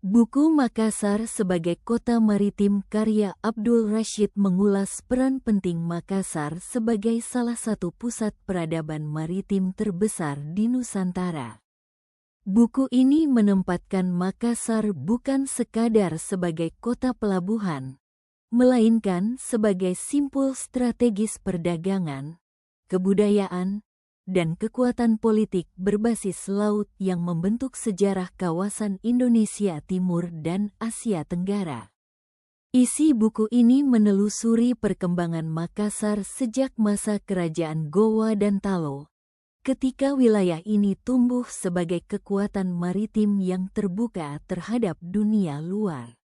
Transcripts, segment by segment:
Buku Makassar sebagai Kota Maritim karya Abdul Rashid mengulas peran penting Makassar sebagai salah satu pusat peradaban maritim terbesar di Nusantara. Buku ini menempatkan Makassar bukan sekadar sebagai kota pelabuhan, melainkan sebagai simpul strategis perdagangan, kebudayaan, dan kekuatan politik berbasis laut yang membentuk sejarah kawasan Indonesia Timur dan Asia Tenggara. Isi buku ini menelusuri perkembangan Makassar sejak masa Kerajaan Gowa dan Talo, ketika wilayah ini tumbuh sebagai kekuatan maritim yang terbuka terhadap dunia luar.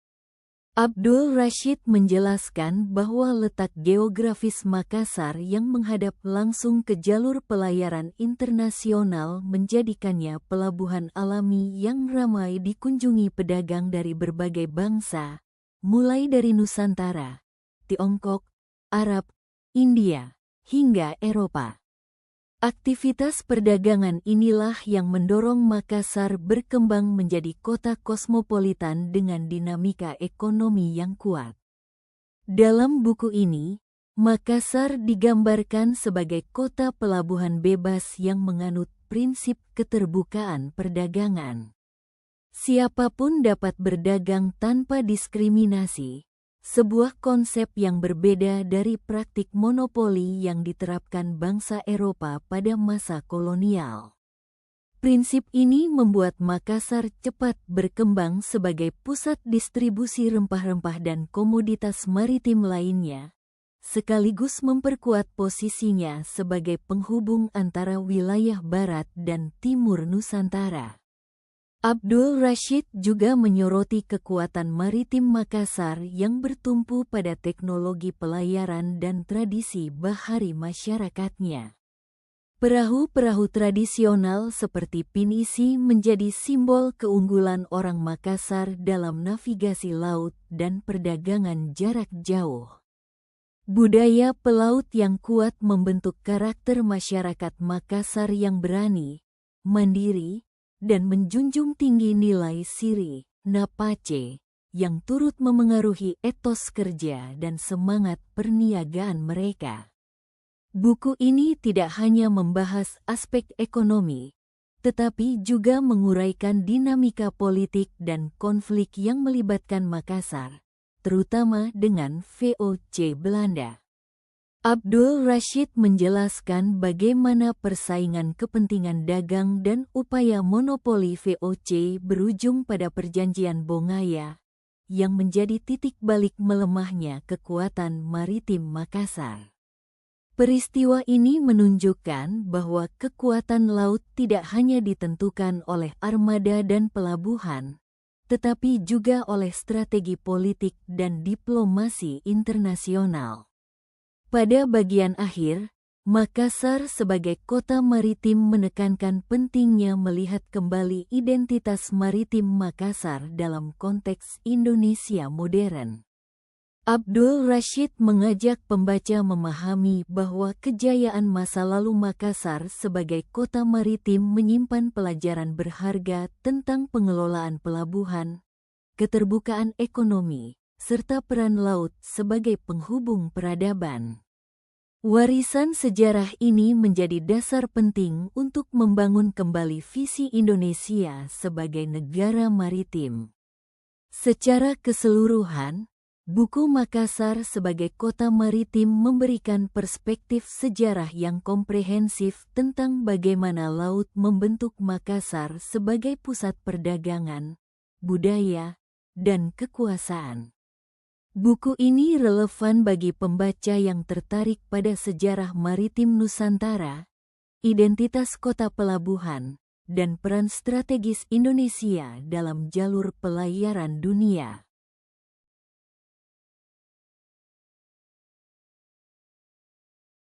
Abdul Rashid menjelaskan bahwa letak geografis Makassar yang menghadap langsung ke jalur pelayaran internasional menjadikannya pelabuhan alami yang ramai dikunjungi pedagang dari berbagai bangsa, mulai dari Nusantara, Tiongkok, Arab, India, hingga Eropa. Aktivitas perdagangan inilah yang mendorong Makassar berkembang menjadi kota kosmopolitan dengan dinamika ekonomi yang kuat. Dalam buku ini, Makassar digambarkan sebagai kota pelabuhan bebas yang menganut prinsip keterbukaan perdagangan. Siapapun dapat berdagang tanpa diskriminasi. Sebuah konsep yang berbeda dari praktik monopoli yang diterapkan bangsa Eropa pada masa kolonial. Prinsip ini membuat Makassar cepat berkembang sebagai pusat distribusi rempah-rempah dan komoditas maritim lainnya, sekaligus memperkuat posisinya sebagai penghubung antara wilayah barat dan timur Nusantara. Abdul Rashid juga menyoroti kekuatan maritim Makassar yang bertumpu pada teknologi pelayaran dan tradisi bahari masyarakatnya. Perahu-perahu tradisional seperti pinisi menjadi simbol keunggulan orang Makassar dalam navigasi laut dan perdagangan jarak jauh. Budaya pelaut yang kuat membentuk karakter masyarakat Makassar yang berani, mandiri, dan menjunjung tinggi nilai siri, napace, yang turut memengaruhi etos kerja dan semangat perniagaan mereka. Buku ini tidak hanya membahas aspek ekonomi, tetapi juga menguraikan dinamika politik dan konflik yang melibatkan Makassar, terutama dengan VOC Belanda. Abdul Rashid menjelaskan bagaimana persaingan kepentingan dagang dan upaya monopoli VOC berujung pada Perjanjian Bongaya, yang menjadi titik balik melemahnya kekuatan maritim Makassar. Peristiwa ini menunjukkan bahwa kekuatan laut tidak hanya ditentukan oleh armada dan pelabuhan, tetapi juga oleh strategi politik dan diplomasi internasional. Pada bagian akhir, Makassar sebagai kota maritim menekankan pentingnya melihat kembali identitas maritim Makassar dalam konteks Indonesia modern. Abdul Rashid mengajak pembaca memahami bahwa kejayaan masa lalu Makassar sebagai kota maritim menyimpan pelajaran berharga tentang pengelolaan pelabuhan, keterbukaan ekonomi, serta peran laut sebagai penghubung peradaban. Warisan sejarah ini menjadi dasar penting untuk membangun kembali visi Indonesia sebagai negara maritim. Secara keseluruhan, buku Makassar sebagai kota maritim memberikan perspektif sejarah yang komprehensif tentang bagaimana laut membentuk Makassar sebagai pusat perdagangan, budaya, dan kekuasaan. Buku ini relevan bagi pembaca yang tertarik pada sejarah maritim Nusantara, identitas kota pelabuhan, dan peran strategis Indonesia dalam jalur pelayaran dunia.